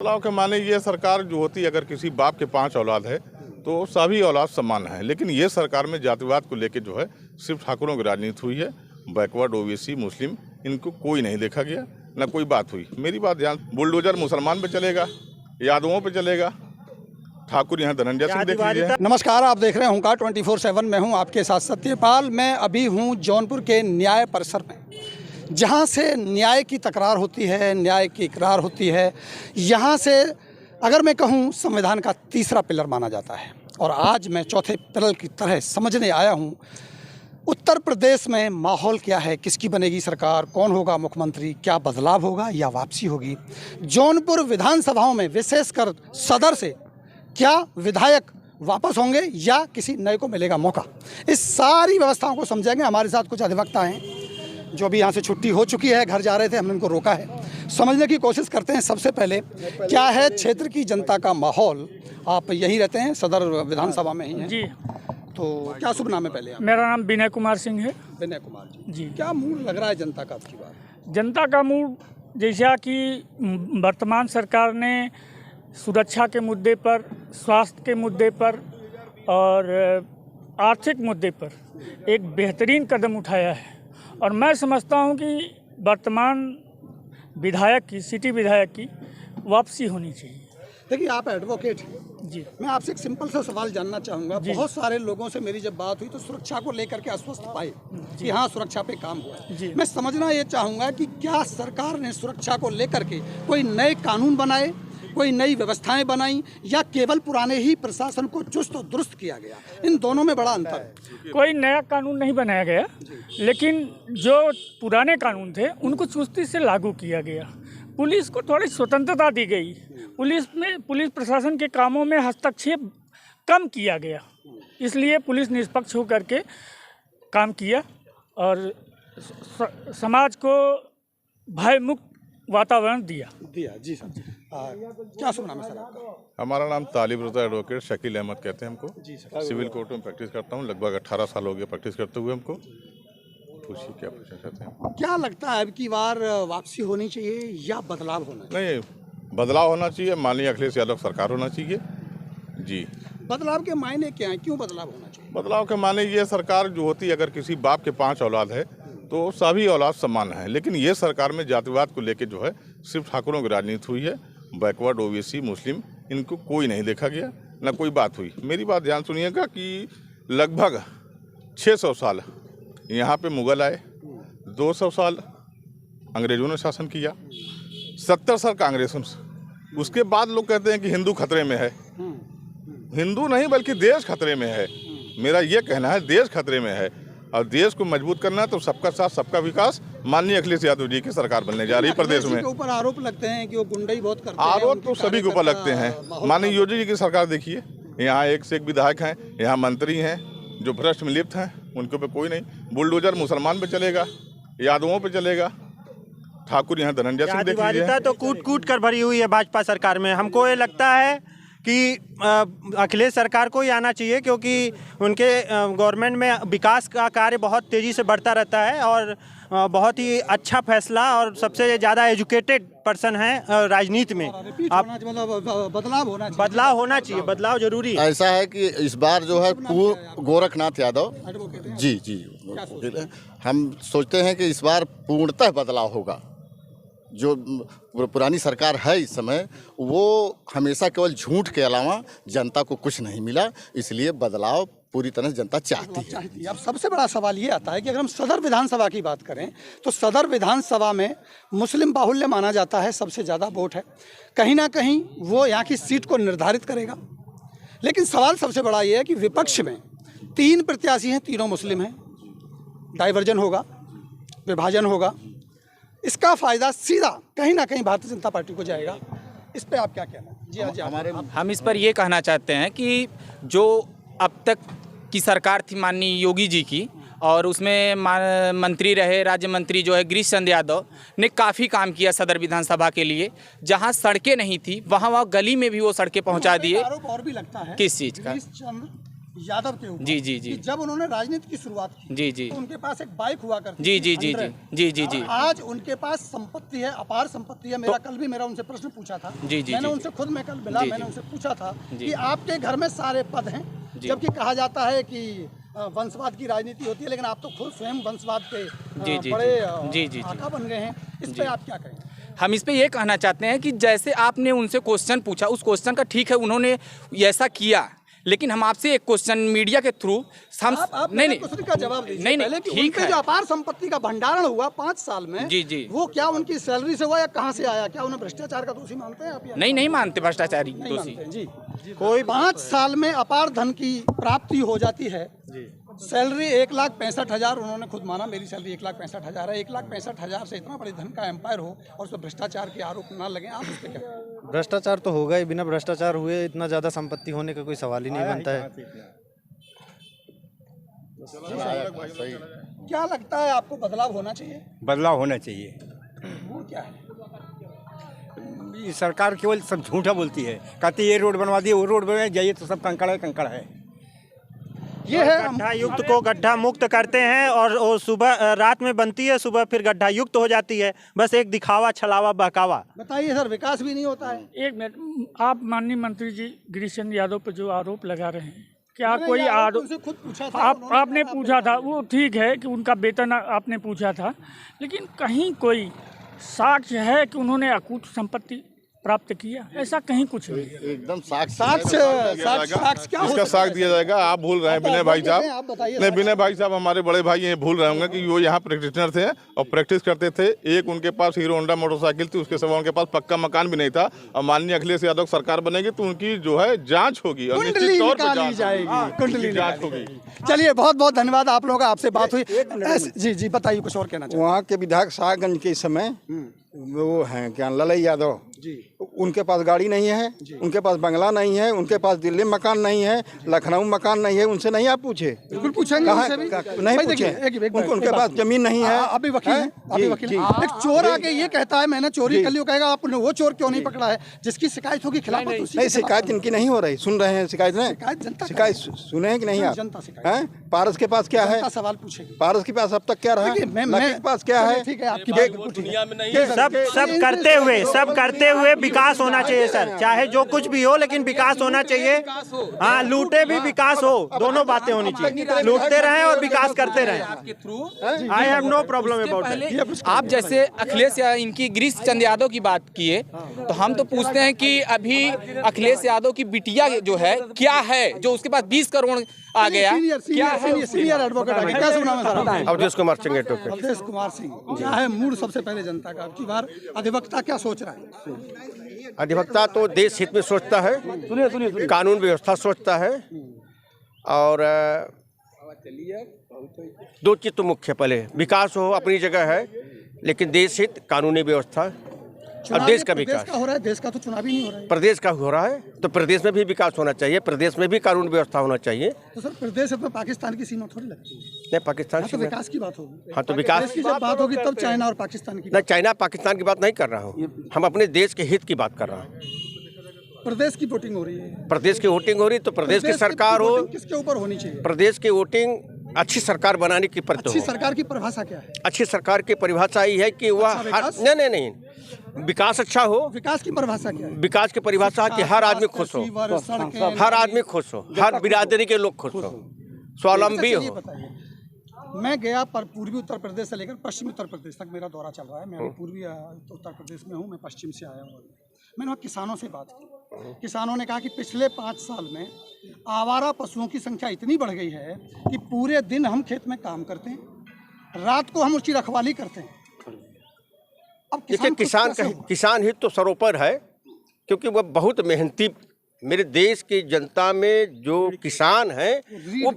बदलाव के माने ये सरकार जो होती है, अगर किसी बाप के 5 औलाद है तो सभी औलाद समान है। लेकिन ये सरकार में जातिवाद को लेकर जो है सिर्फ ठाकुरों की राजनीति हुई है। बैकवर्ड, ओबीसी, मुस्लिम इनको कोई नहीं देखा गया, ना कोई बात हुई। मेरी बात ध्यान, बुलडोजर मुसलमान पे चलेगा, यादवों पे चलेगा, ठाकुर यहाँ धनंजय सिंह देख लीजिए। नमस्कार, आप देख रहे हैं हुंकार 24/7 में हूँ आपके साथ सत्यपाल। मैं अभी हूँ जौनपुर के न्याय परिसर में, जहाँ से न्याय की तकरार होती है, न्याय की इकरार होती है। यहाँ से अगर मैं कहूँ संविधान का तीसरा पिलर माना जाता है, और आज मैं चौथे पिलर की तरह समझने आया हूँ उत्तर प्रदेश में माहौल क्या है, किसकी बनेगी सरकार, कौन होगा मुख्यमंत्री, क्या बदलाव होगा या वापसी होगी। जौनपुर विधानसभाओं में विशेषकर सदर से क्या विधायक वापस होंगे या किसी नए को मिलेगा मौका, इस सारी व्यवस्थाओं को समझेंगे। हमारे साथ कुछ अधिवक्ता हैं जो अभी यहाँ से छुट्टी हो चुकी है, घर जा रहे थे, हमने उनको रोका है। समझने की कोशिश करते हैं सबसे पहले क्या है क्षेत्र की जनता का माहौल। आप यहीं रहते हैं, सदर विधानसभा में ही हैं जी। तो क्या शुभ नाम है पहले आप? मेरा नाम विनय कुमार सिंह है। विनय कुमार जी। जी। क्या मूड लग रहा है जनता का आपकी बार? जनता का मूड जैसा कि वर्तमान सरकार ने सुरक्षा के मुद्दे पर, स्वास्थ्य के मुद्दे पर और आर्थिक मुद्दे पर एक बेहतरीन कदम उठाया है, और मैं समझता हूं कि वर्तमान विधायक की, सिटी विधायक की वापसी होनी चाहिए। देखिए, आप एडवोकेट हैं जी। मैं आपसे एक सिंपल सा सवाल जानना चाहूँगा। बहुत सारे लोगों से मेरी जब बात हुई तो सुरक्षा को लेकर के आश्वस्त पाए कि हाँ सुरक्षा पे काम हुआ है। मैं समझना ये चाहूँगा कि क्या सरकार ने सुरक्षा को लेकर के कोई नए कानून बनाए, कोई नई व्यवस्थाएं बनाई, या केवल पुराने ही प्रशासन को चुस्त और दुरुस्त किया गया? इन दोनों में बड़ा अंतर है। कोई नया कानून नहीं बनाया गया, लेकिन जो पुराने कानून थे उनको चुस्ती से लागू किया गया। पुलिस को थोड़ी स्वतंत्रता दी गई, पुलिस प्रशासन के कामों में हस्तक्षेप कम किया गया, इसलिए पुलिस निष्पक्ष होकर के काम किया और समाज को भय मुक्त वातावरण दिया। जी सर। क्या शुभ नाम है सर आपका? हमारा नाम तालिब रज़ा एडवोकेट शकील अहमद कहते हैं हमको। जी सर। सिविल कोर्ट में प्रैक्टिस करता हूँ, लगभग 18 साल हो गया प्रैक्टिस करते हुए हमको। पूछिए क्या पूछना चाहते हैं? क्या लगता है अब की बार वापसी होनी चाहिए या बदलाव होना चाहिए? नहीं, बदलाव होना चाहिए। माननीय अखिलेश यादव सरकार होना चाहिए जी। बदलाव के मायने क्या हैं, क्यों बदलाव होना चाहिए? बदलाव के माने ये सरकार जो होती है, अगर किसी बाप के 5 औलाद है तो सभी औलाद समान है। लेकिन ये सरकार में जातिवाद को लेकर जो है सिर्फ ठाकुरों की राजनीति हुई है। बैकवर्ड, ओबीसी, मुस्लिम इनको कोई नहीं देखा गया, ना कोई बात हुई। मेरी बात ध्यान सुनिएगा कि लगभग 600 साल यहाँ पे मुगल आए, 200 साल अंग्रेजों ने शासन किया, 70 साल कांग्रेसों ने। उसके बाद लोग कहते हैं कि हिंदू खतरे में है। हिंदू नहीं बल्कि देश खतरे में है। मेरा ये कहना है देश खतरे में है, और देश को मजबूत करना है तो सबका साथ सबका विकास। माननीय अखिलेश यादव जी की सरकार बनने जा रही है प्रदेश में। ऊपर आरोप लगते हैं कि वो गुंडाई बहुत करते हैं। आरोप तो सभी के ऊपर लगते हैं। माननीय योगी जी की सरकार देखिए, यहाँ एक से एक विधायक हैं, यहाँ मंत्री हैं जो भ्रष्ट में लिप्त हैं, उनके ऊपर कोई नहीं। बुलडोजर मुसलमान पे चलेगा, यादवों पे चलेगा, ठाकुर यहाँ धनंजय सिंह देख लीजिए। तो कूट कूट कर भरी हुई है भाजपा सरकार में। हमको ये लगता है कि अखिलेश सरकार को ही आना चाहिए, क्योंकि उनके गवर्नमेंट में विकास का कार्य बहुत तेज़ी से बढ़ता रहता है, और बहुत ही अच्छा फैसला, और सबसे ज़्यादा एजुकेटेड पर्सन है राजनीति में। आप बदलाव होना चाहिए, बदलाव जरूरी है। ऐसा है कि इस बार जो है गोरखनाथ यादव जी हम सोचते हैं कि इस बार पूर्णतः बदलाव होगा। जो पुरानी सरकार है इस समय, वो हमेशा केवल झूठ के अलावा जनता को कुछ नहीं मिला, इसलिए बदलाव पूरी तरह से जनता चाहती है। अब सबसे बड़ा सवाल ये आता है कि अगर हम सदर विधानसभा की बात करें तो सदर विधानसभा में मुस्लिम बाहुल्य माना जाता है, सबसे ज़्यादा वोट है, कहीं ना कहीं वो यहाँ की सीट को निर्धारित करेगा। लेकिन सवाल सबसे बड़ा ये है कि विपक्ष में 3 प्रत्याशी हैं, तीनों मुस्लिम हैं, डाइवर्जन होगा, विभाजन होगा, इसका फ़ायदा सीधा कहीं ना कहीं भारतीय जनता पार्टी को जाएगा। इस पे आप क्या कहना है? जी हाँ, हम इस पर ये कहना चाहते हैं कि जो अब तक की सरकार थी माननीय योगी जी की, और उसमें मंत्री रहे, राज्य मंत्री जो है गिरीश चंद्र यादव ने काफ़ी काम किया सदर विधानसभा के लिए। जहां सड़कें नहीं थी वहां गली में भी वो सड़कें पहुंचा दिए। आरोप और भी लगता है किस चीज़ का? यादव के ऊपर जी, जी, जी। कि जब उन्होंने राजनीति की शुरुआत की जी, जी। तो उनके पास एक बाइक हुआ करती जी, थी, जी, जी, 100। जी, जी, जी। आज उनके पास संपत्ति है, अपार संपत्ति है। कल भी मेरा उनसे प्रश्न पूछा था। जी, जी, मैंने जी। उनसे खुद मैं कल मिला, जी, मैंने जी। उनसे पूछा था जी। कि आपके घर में सारे पद हैं, जी। जबकि कहा जाता है कि वंशवाद की राजनीति होती है, लेकिन आप तो खुद स्वयं वंशवाद के जी, जी, बड़े जी, जी, जी। आका बन गए हैं। इस जी। पे आप क्या कहेंगे? हम इस पे ये कहना चाहते हैं कि जैसे आपने उनसे क्वेश्चन पूछा, उस क्वेश्चन का ठीक है, उन्होंने ऐसा किया, लेकिन हम आपसे एक क्वेश्चन मीडिया के थ्रू हम आप नहीं मेरे क्वेश्चन का जवाब दीजिए नहीं पहले नहीं कि ठीक उनपे है। जो अपार संपत्ति का भंडारण हुआ 5 साल में, जी, जी। वो क्या उनकी सैलरी से हुआ या कहाँ से आया? क्या उन्हें भ्रष्टाचार का दोषी मानते हैं आप? या नहीं मानते भ्रष्टाचारी नहीं दोषी। मानते हैं? जी। कोई 5 साल में अपार धन की प्राप्ति हो जाती है। सैलरी 1,65,000 उन्होंने खुद माना, मेरी सैलरी 1,65,000 है। 1,65,000 से इतना बड़े धन का एम्पायर हो और उस पर भ्रष्टाचार के आरोप ना लगे, आप उस पर क्या? भ्रष्टाचार तो होगा ही, बिना भ्रष्टाचार हुए इतना ज़्यादा संपत्ति होने का कोई सवाल ही नहीं बनता है। सही। क्या लगता है आपको बदलाव होना चाहिए? बदलाव होना चाहिए। वो क्या है? ये सरकार केवल सब झूठा बोलती है, कहती है ये रोड बनवा दिए, वो रोड बनवा जाइए तो सब कंकड़ है। ये है गड्ढा युक्त को गड्ढा मुक्त करते हैं और वो सुबह रात में बनती है, सुबह फिर गड्ढा युक्त हो जाती है। बस एक दिखावा, छलावा, बहकावा। बताइए सर, विकास भी नहीं होता है। एक मिनट, आप माननीय मंत्री जी गिरीश चंद्र यादव पर जो आरोप लगा रहे हैं, क्या मैंने कोई ये आरोप आरोप उनसे खुद पूछा था, आपने उन्होंने पूछा था, वो ठीक है कि उनका वेतन आपने पूछा था, लेकिन कहीं कोई साक्ष्य है कि उन्होंने अकूत संपत्ति प्राप्त किया? ऐसा कहीं कुछ नहीं। एकदम साक्ष्य साक्ष्य क्या हो इसका सकता साक्ष्य दिया जाएगा। आप भूल रहे हैं विनय भाई आप साहब, बताइए। नहीं विनय भाई साहब हमारे बड़े भाई ये भूल रहे होंगे कि वो यहाँ प्रैक्टिशनर थे और प्रैक्टिस करते थे। एक उनके पास हीरो होंडा मोटरसाइकिल थी, उसके सिवा उनके पास पक्का मकान भी नहीं था। और माननीय अखिलेश यादव सरकार बनेगी तो उनकी जो है जांच होगी और कुंडली निश्चित तौर पर निकाली जाएगी, कुंडली जांच निकाली होगी। चलिए, बहुत बहुत धन्यवाद आप लोगों का, आपसे बात हुई। जी जी बताइए, कुछ और कहना चाहिए? वहाँ के विधायक शाहगंज के समय वो हैं क्या, ललई यादव जी। उनके पास गाड़ी नहीं है, उनके पास बंगला नहीं है, उनके पास दिल्ली में मकान नहीं है, लखनऊ में मकान नहीं है। उनसे नहीं आप पूछे? बिल्कुल पूछेंगे कहाँ उनसे भी। नहीं भाई पूछे? देखिए, एक उनके पास जमीन नहीं है। आप भी वकील हैं, आप भी जी, वकील जी। हैं। एक चोर आके ये कहता है मैंने चोरी कर ली, वो कहेगा आपने वो चोर क्यों नहीं पकड़ा है? जिसकी शिकायत होगी खिलाफत उसी के नहीं, खिलाफ। शिकायत इनकी नहीं हो रही, सुन रहे हैं शिकायत में। शिकायत जनता शिकायत सुने हैं कि नहीं आप? जनता शिकायत। हैं? पारस के पास क्या है? जनता सवाल पूछेगी। पारस के पास अब तक क्या रहा? देखिए, लकी के पास क्या है? ठीक है, आपकी बात बिल्कुल ठीक है। सब करते हुए विकास होना चाहिए सर, चाहे जो कुछ भी हो, लेकिन विकास होना चाहिए। हाँ, लूटे भी विकास हो, दोनों बातें होनी चाहिए। लूटते रहें और विकास करते रहें। आपके through I have no problem about पहले आप जैसे अखिलेश इनकी गिरीश चंद्र यादव की बात किए, तो हम तो पूछते हैं कि अभी अखिलेश यादव की बिटिया जो है क्या है, जो उसके पास 20 करोड़ आ गया, क्या है? सीनियर एडवोकेट आगे क्या सुना है सर? अवधेश कुमार चंगेटोके। अवधेश कुमार सिंह, क्या है मूड सबसे पहले जनता का? अब की बार अधिवक्ता क्या सोच रहा है? अधिवक्ता तो देश हित में सोचता है, कानून व्यवस्था सोचता है, और दो चीज तो मुख्य, पहले विकास हो अपनी जगह है, लेकिन देश हित, कानूनी व्यवस्था और देश का विकास। का हो रहा है, देश का तो चुनाव ही नहीं हो रहा है। प्रदेश का हो रहा है तो प्रदेश में भी विकास होना चाहिए, प्रदेश में भी कानून व्यवस्था होना चाहिए। तो सर प्रदेश में पाकिस्तान की सीमा थोड़ी लगती है। नहीं, पाकिस्तान तो से विकास की बात होगी। हाँ, तो विकास देश की जब बात होगी तब चाइना और पाकिस्तान की। न चाइना पाकिस्तान की बात नहीं कर रहा हूँ, हम अपने देश के हित की बात कर रहा हूँ। प्रदेश की वोटिंग हो रही है, प्रदेश की वोटिंग हो रही तो प्रदेश की सरकार हो, वोटिंग किसके ऊपर होनी चाहिए? प्रदेश की वोटिंग अच्छी सरकार बनाने की प्रति अच्छी हो। सरकार की परिभाषा क्या है? अच्छी सरकार की परिभाषा ये है कि वह विकास? नहीं, विकास अच्छा हो। विकास की परिभाषा क्या है? विकास की परिभाषा कि हर आदमी खुश हो, सीवर, सड़कें, हर आदमी खुश हो, हर बिरादरी के लोग खुश हो, स्वावलंबी चलिए हो। बताइए, मैं गया पर पूर्वी उत्तर प्रदेश से लेकर पश्चिमी उत्तर प्रदेश तक मेरा दौरा चल रहा है। मैं अभी पूर्वी उत्तर प्रदेश में हूँ, मैं पश्चिम से आया हूँ। मैंने वहाँ किसानों से बात की। किसानों ने कहा कि पिछले 5 साल में आवारा पशुओं की संख्या इतनी बढ़ गई है कि पूरे दिन हम खेत में काम करते हैं, रात को हम उसकी रखवाली करते हैं। अब देखिए, किसान हित तो सर्वोपर है, क्योंकि वह बहुत मेहनती। मेरे देश की जनता में जो किसान है वो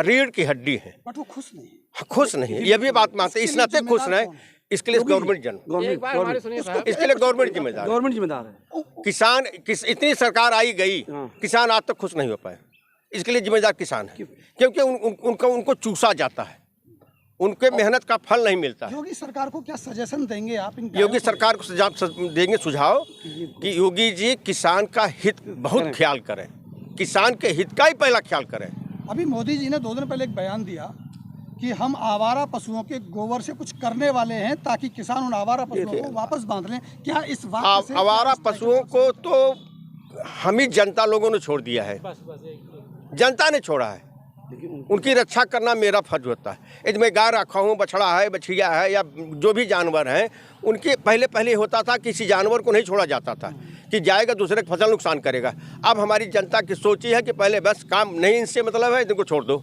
रीढ़ की हड्डी है, बट वो खुश नहीं है। खुश नहीं है, ये भी बात मानते हैं। इस नाते खुश नहीं, इसके लिए गवर्नमेंट इसके लिए गवर्नमेंट जिम्मेदार है। किसान इतनी सरकार आई गई, किसान आज तक खुश नहीं हो पाए। इसके लिए जिम्मेदार किसान है, क्योंकि उनको चूसा जाता है, उनके मेहनत का फल नहीं मिलता है। योगी सरकार को क्या सजेशन देंगे आप? योगी सरकार को देंगे सुझाव कि योगी जी किसान का हित बहुत ख्याल करें, किसान के हित का ही पहला ख्याल करें, अभी मोदी जी ने 2 दिन पहले एक बयान दिया कि हम आवारा पशुओं के गोबर से कुछ करने वाले हैं ताकि किसान उन आवारा पशुओं को वापस बांध लें। क्या इस बात से आवारा पशुओं को तो हम ही जनता लोगों ने छोड़ दिया है, जनता ने छोड़ा है। उनकी रक्षा करना मेरा फर्ज होता है। यदि मैं गाय रखा हूँ, बछड़ा है, बछिया है या जो भी जानवर हैं, उनके पहले होता था किसी जानवर को नहीं छोड़ा जाता था कि जाएगा दूसरे की फसल नुकसान करेगा। अब हमारी जनता की सोच है कि पहले बस काम नहीं, इनसे मतलब है, इनको छोड़ दो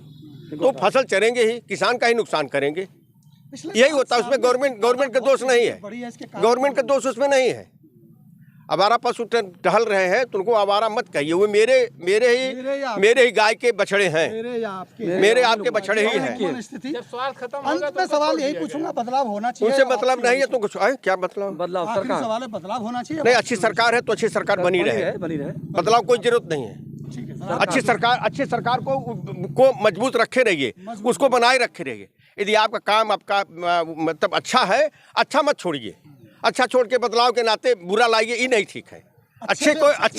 तो फसल चरेंगे ही, किसान का ही नुकसान करेंगे। यही होता है। उसमें गवर्नमेंट का दोष नहीं है, गवर्नमेंट का दोष उसमें नहीं है। आवारा पशु टहल रहे हैं तो उनको आवारा मत कहिए। वो मेरे ही गाय के बछड़े हैं, मेरे आपके बछड़े ही हैं। अंत में सवाल यही पूछूंगा, बदलाव होना चाहिए। उनसे मतलब नहीं है तो कुछ क्या बदलाव आखिरी सवाल है, बदलाव होना चाहिए। नहीं, अच्छी सरकार है तो अच्छी सरकार बनी रहे, बदलाव कोई जरूरत नहीं है। अच्छी सरकार को मजबूत रखे रहिए, उसको बनाए रखे रहिए। यदि आपका काम आपका मतलब अच्छा है, अच्छा मत छोड़िए। अच्छा छोड़ के बदलाव के नाते बुरा लाइए, ये नहीं ठीक है। अच्छे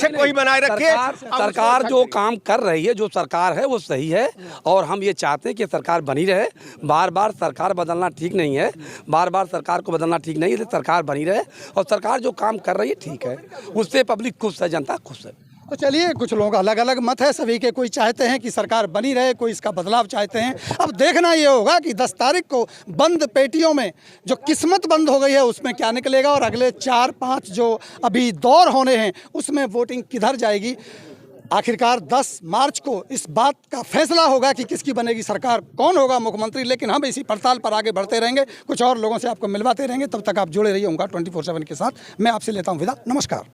कोई बनाए रखे। सरकार जो काम कर रही है, जो सरकार है वो सही है और हम ये चाहते हैं कि सरकार बनी रहे। बार बार सरकार बदलना ठीक नहीं है, बार बार सरकार को बदलना ठीक नहीं है। सरकार बनी रहे और सरकार जो काम कर रही है ठीक है, उससे पब्लिक खुश है, जनता खुश है। तो चलिए, कुछ लोगों का अलग अलग मत है सभी के। कोई चाहते हैं कि सरकार बनी रहे, कोई इसका बदलाव चाहते हैं। अब देखना ये होगा कि 10 तारीख को बंद पेटियों में जो किस्मत बंद हो गई है उसमें क्या निकलेगा और अगले 4-5 जो अभी दौर होने हैं उसमें वोटिंग किधर जाएगी। आखिरकार 10 मार्च को इस बात का फैसला होगा कि किसकी बनेगी सरकार, कौन होगा मुख्यमंत्री। लेकिन हम इसी पड़ताल पर आगे बढ़ते रहेंगे, कुछ और लोगों से आपको मिलवाते रहेंगे। तब तक आप जुड़े रहिए ओंकार 24/7 के साथ। मैं आपसे लेता हूँ विदा, नमस्कार।